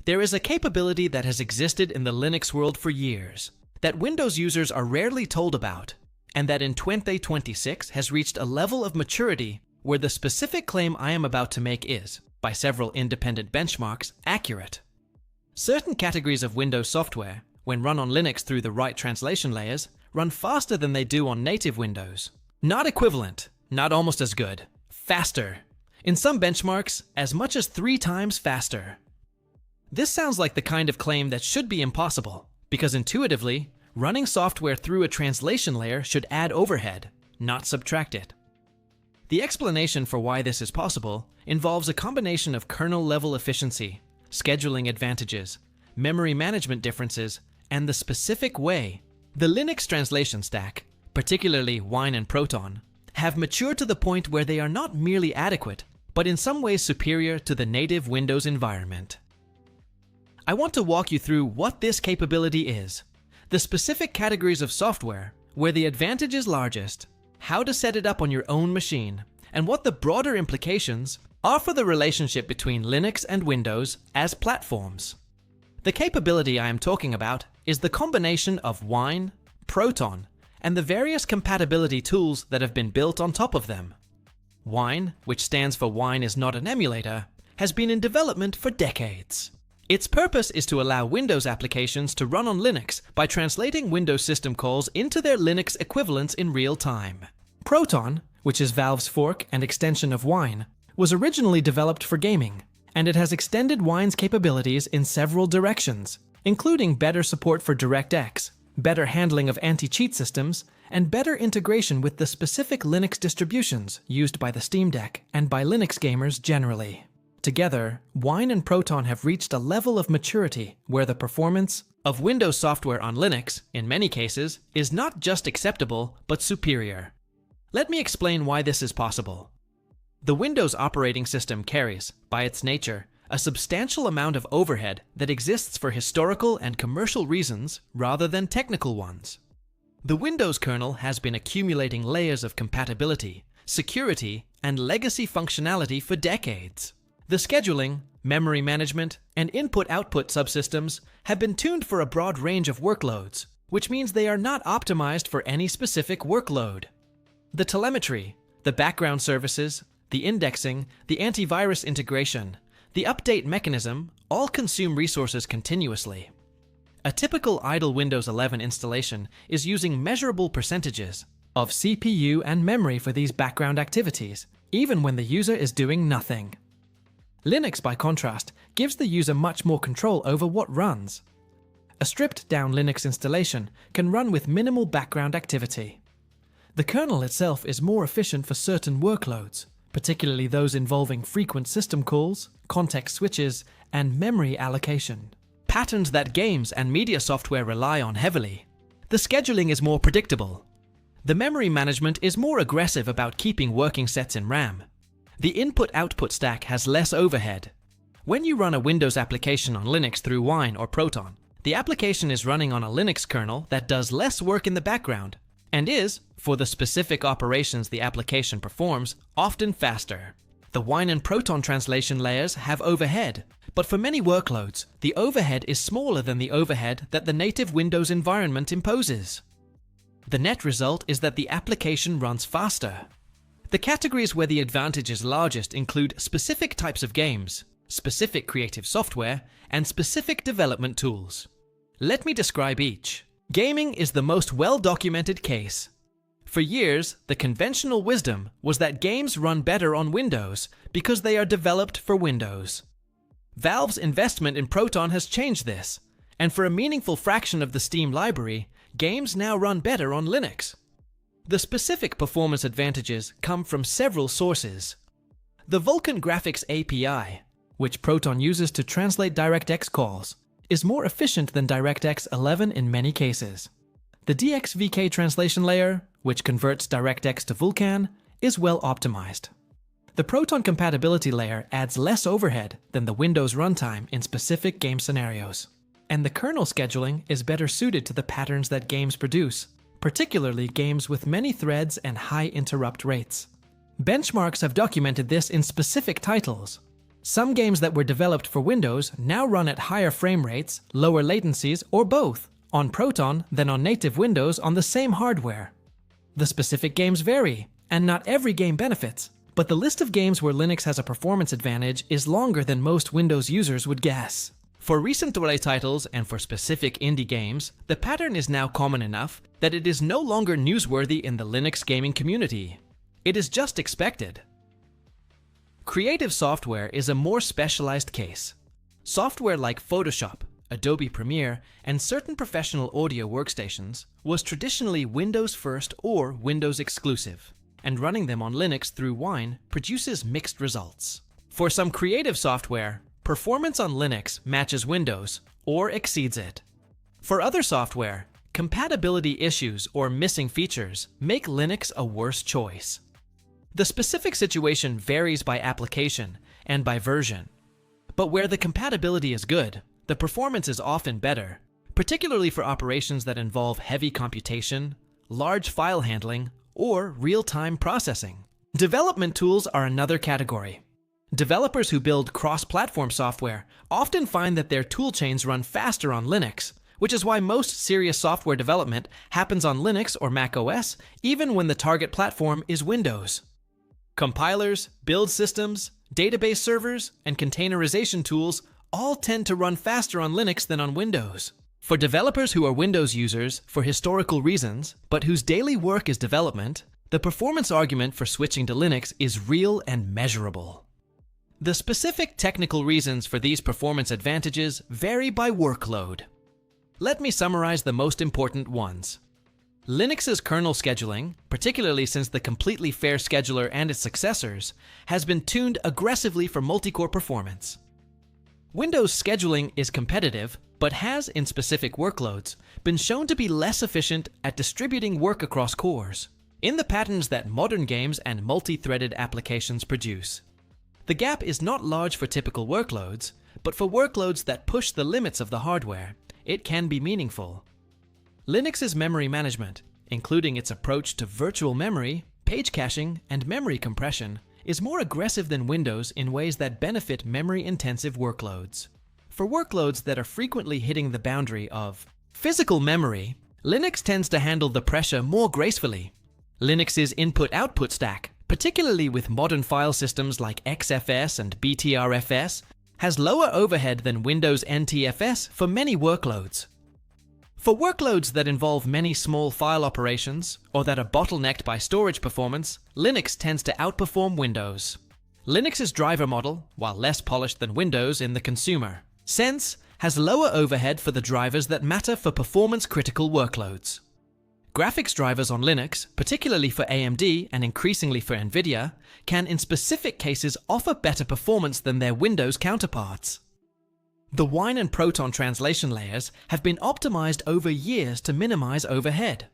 There is a capability that has existed in the Linux world for years, that Windows users are rarely told about, and that in 2026 has reached a level of maturity where the specific claim I am about to make is, by several independent benchmarks, accurate. Certain categories of Windows software, when run on Linux through the right translation layers, run faster than they do on native Windows. Not equivalent, not almost as good, faster. In some benchmarks, as much as 3 times faster. This sounds like the kind of claim that should be impossible, because intuitively, running software through a translation layer should add overhead, not subtract it. The explanation for why this is possible involves a combination of kernel-level efficiency, scheduling advantages, memory management differences, and the specific way the Linux translation stack, particularly Wine and Proton, have matured to the point where they are not merely adequate, but in some ways superior to the native Windows environment. I want to walk you through what this capability is, the specific categories of software where the advantage is largest, how to set it up on your own machine, and what the broader implications are for the relationship between Linux and Windows as platforms. The capability I am talking about is the combination of Wine, Proton, and the various compatibility tools that have been built on top of them. Wine, which stands for Wine is not an emulator, has been in development for decades. Its purpose is to allow Windows applications to run on Linux by translating Windows system calls into their Linux equivalents in real time. Proton, which is Valve's fork and extension of Wine, was originally developed for gaming, and it has extended Wine's capabilities in several directions, including better support for DirectX, better handling of anti-cheat systems, and better integration with the specific Linux distributions used by the Steam Deck and by Linux gamers generally. Together, Wine and Proton have reached a level of maturity where the performance of Windows software on Linux, in many cases, is not just acceptable, but superior. Let me explain why this is possible. The Windows operating system carries, by its nature, a substantial amount of overhead that exists for historical and commercial reasons rather than technical ones. The Windows kernel has been accumulating layers of compatibility, security, and legacy functionality for decades. The scheduling, memory management, and input-output subsystems have been tuned for a broad range of workloads, which means they are not optimized for any specific workload. The telemetry, the background services, the indexing, the antivirus integration, the update mechanism all consume resources continuously. A typical idle Windows 11 installation is using measurable percentages of CPU and memory for these background activities, even when the user is doing nothing. Linux, by contrast, gives the user much more control over what runs. A stripped-down Linux installation can run with minimal background activity. The kernel itself is more efficient for certain workloads, particularly those involving frequent system calls, context switches, and memory allocation. Patterns that games and media software rely on heavily. The scheduling is more predictable. The memory management is more aggressive about keeping working sets in RAM. The input-output stack has less overhead. When you run a Windows application on Linux through Wine or Proton, the application is running on a Linux kernel that does less work in the background, and is, for the specific operations the application performs, often faster. The Wine and Proton translation layers have overhead, but for many workloads, the overhead is smaller than the overhead that the native Windows environment imposes. The net result is that the application runs faster. The categories where the advantage is largest include specific types of games, specific creative software, and specific development tools. Let me describe each. Gaming is the most well-documented case. For years, the conventional wisdom was that games run better on Windows because they are developed for Windows. Valve's investment in Proton has changed this, and for a meaningful fraction of the Steam library, games now run better on Linux. The specific performance advantages come from several sources. The Vulkan Graphics API, which Proton uses to translate DirectX calls, is more efficient than DirectX 11 in many cases. The DXVK translation layer, which converts DirectX to Vulkan, is well optimized. The Proton compatibility layer adds less overhead than the Windows runtime in specific game scenarios. And the kernel scheduling is better suited to the patterns that games produce, particularly games with many threads and high interrupt rates. Benchmarks have documented this in specific titles. Some games that were developed for Windows now run at higher frame rates, lower latencies, or both, on Proton than on native Windows on the same hardware. The specific games vary, and not every game benefits, but the list of games where Linux has a performance advantage is longer than most Windows users would guess. For recent AAA titles and for specific indie games, the pattern is now common enough that it is no longer newsworthy in the Linux gaming community. It is just expected. Creative software is a more specialized case. Software like Photoshop, Adobe Premiere, and certain professional audio workstations was traditionally Windows first or Windows exclusive, and running them on Linux through Wine produces mixed results. For some creative software, performance on Linux matches Windows or exceeds it. For other software, compatibility issues or missing features make Linux a worse choice. The specific situation varies by application and by version, but where the compatibility is good, the performance is often better, particularly for operations that involve heavy computation, large file handling, or real-time processing. Development tools are another category. Developers who build cross-platform software often find that their toolchains run faster on Linux, which is why most serious software development happens on Linux or Mac OS, even when the target platform is Windows. Compilers, build systems, database servers, and containerization tools all tend to run faster on Linux than on Windows. For developers who are Windows users for historical reasons, but whose daily work is development, the performance argument for switching to Linux is real and measurable. The specific technical reasons for these performance advantages vary by workload. Let me summarize the most important ones. Linux's kernel scheduling, particularly since the completely fair scheduler and its successors, has been tuned aggressively for multi-core performance. Windows scheduling is competitive, but has, in specific workloads, been shown to be less efficient at distributing work across cores, in the patterns that modern games and multi-threaded applications produce. The gap is not large for typical workloads, but for workloads that push the limits of the hardware, it can be meaningful. Linux's memory management, including its approach to virtual memory, page caching, and memory compression, is more aggressive than Windows in ways that benefit memory-intensive workloads. For workloads that are frequently hitting the boundary of physical memory, Linux tends to handle the pressure more gracefully. Linux's input-output stack, particularly with modern file systems like XFS and BTRFS, has lower overhead than Windows NTFS for many workloads. For workloads that involve many small file operations, or that are bottlenecked by storage performance, Linux tends to outperform Windows. Linux's driver model, while less polished than Windows in the consumer sense, has lower overhead for the drivers that matter for performance-critical workloads. Graphics drivers on Linux, particularly for AMD and increasingly for NVIDIA, can in specific cases offer better performance than their Windows counterparts. The Wine and Proton translation layers have been optimized over years to minimize overhead.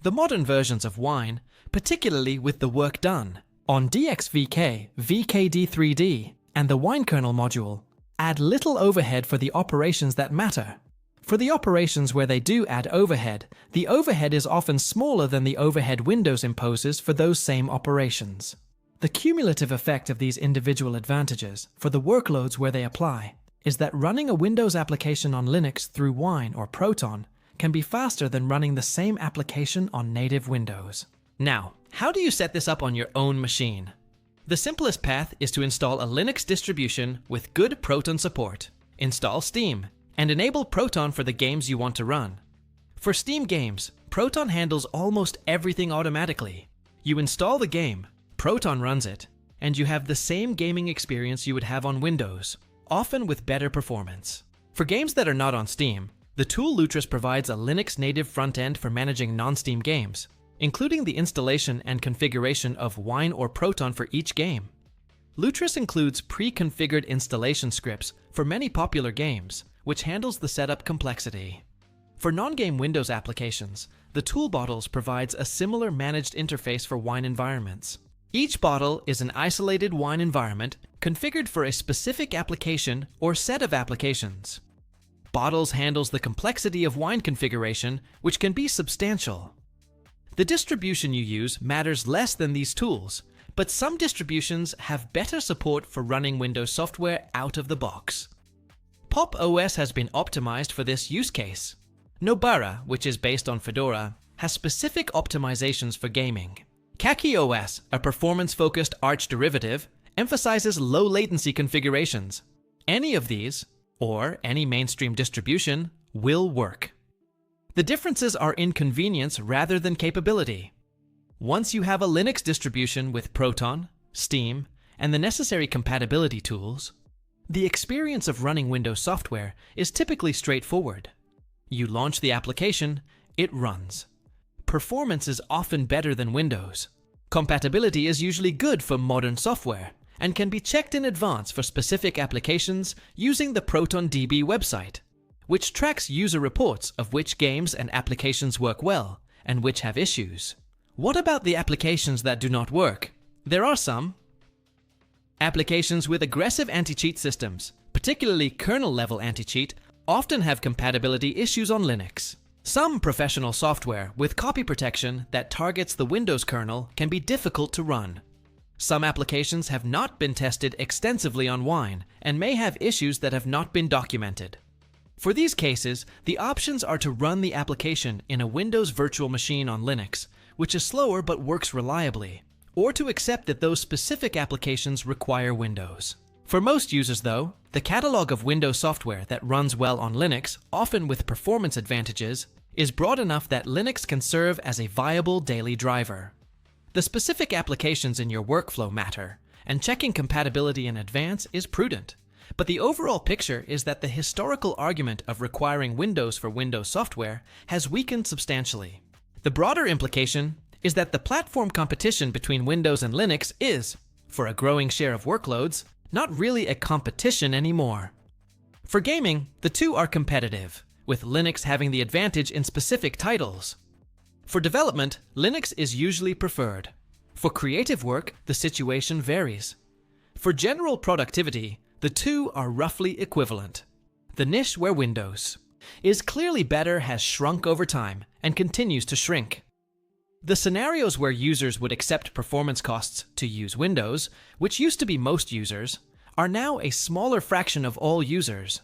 The modern versions of Wine, particularly with the work done on DXVK, VKD3D, and the Wine kernel module, add little overhead for the operations that matter. For the operations where they do add overhead, the overhead is often smaller than the overhead Windows imposes for those same operations. The cumulative effect of these individual advantages for the workloads where they apply is that running a Windows application on Linux through Wine or Proton can be faster than running the same application on native Windows. Now, how do you set this up on your own machine? The simplest path is to install a Linux distribution with good Proton support, install Steam, and enable Proton for the games you want to run. For Steam games, Proton handles almost everything automatically. You install the game, Proton runs it, and you have the same gaming experience you would have on Windows, often with better performance. For games that are not on Steam, the tool Lutris provides a Linux native front end for managing non-Steam games, including the installation and configuration of Wine or Proton for each game. Lutris includes pre-configured installation scripts for many popular games, which handles the setup complexity. For non-game Windows applications, the Tool Bottles provides a similar managed interface for Wine environments. Each bottle is an isolated Wine environment configured for a specific application or set of applications. Bottles handles the complexity of Wine configuration, which can be substantial. The distribution you use matters less than these tools, but some distributions have better support for running Windows software out of the box. Pop! OS has been optimized for this use case. Nobara, which is based on Fedora, has specific optimizations for gaming. Kaki OS, a performance-focused Arch derivative, emphasizes low latency configurations. Any of these, or any mainstream distribution, will work. The differences are in convenience rather than capability. Once you have a Linux distribution with Proton, Steam, and the necessary compatibility tools, the experience of running Windows software is typically straightforward. You launch the application, it runs. Performance is often better than Windows. Compatibility is usually good for modern software and can be checked in advance for specific applications using the ProtonDB website, which tracks user reports of which games and applications work well and which have issues. What about the applications that do not work? There are some. Applications with aggressive anti-cheat systems, particularly kernel-level anti-cheat, often have compatibility issues on Linux. Some professional software with copy protection that targets the Windows kernel can be difficult to run. Some applications have not been tested extensively on Wine and may have issues that have not been documented. For these cases, the options are to run the application in a Windows virtual machine on Linux, which is slower but works reliably, or to accept that those specific applications require Windows. For most users though, the catalog of Windows software that runs well on Linux, often with performance advantages, is broad enough that Linux can serve as a viable daily driver. The specific applications in your workflow matter, and checking compatibility in advance is prudent. But the overall picture is that the historical argument of requiring Windows for Windows software has weakened substantially. The broader implication is that the platform competition between Windows and Linux is, for a growing share of workloads, not really a competition anymore. For gaming, the two are competitive, with Linux having the advantage in specific titles. For development, Linux is usually preferred. For creative work, the situation varies. For general productivity, the two are roughly equivalent. The niche where Windows is clearly better has shrunk over time and continues to shrink. The scenarios where users would accept performance costs to use Windows, which used to be most users, are now a smaller fraction of all users.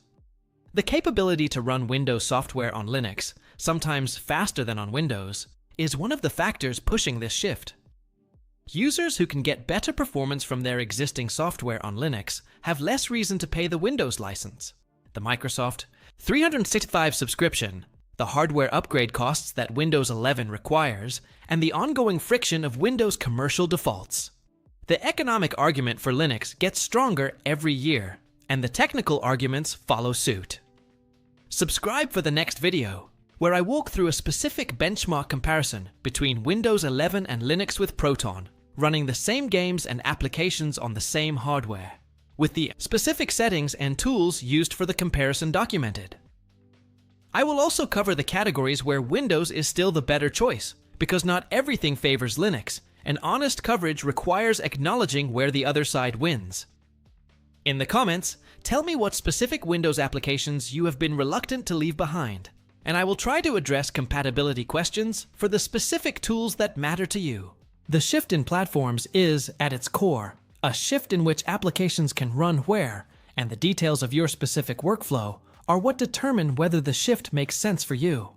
The capability to run Windows software on Linux, sometimes faster than on Windows, is one of the factors pushing this shift. Users who can get better performance from their existing software on Linux have less reason to pay the Windows license, the Microsoft 365 subscription, the hardware upgrade costs that Windows 11 requires, and the ongoing friction of Windows commercial defaults. The economic argument for Linux gets stronger every year, and the technical arguments follow suit. Subscribe for the next video, where I walk through a specific benchmark comparison between Windows 11 and Linux with Proton, running the same games and applications on the same hardware, with the specific settings and tools used for the comparison documented. I will also cover the categories where Windows is still the better choice, because not everything favors Linux, and honest coverage requires acknowledging where the other side wins. In the comments, tell me what specific Windows applications you have been reluctant to leave behind, and I will try to address compatibility questions for the specific tools that matter to you. The shift in platforms is, at its core, a shift in which applications can run where, and the details of your specific workflow are what determine whether the shift makes sense for you.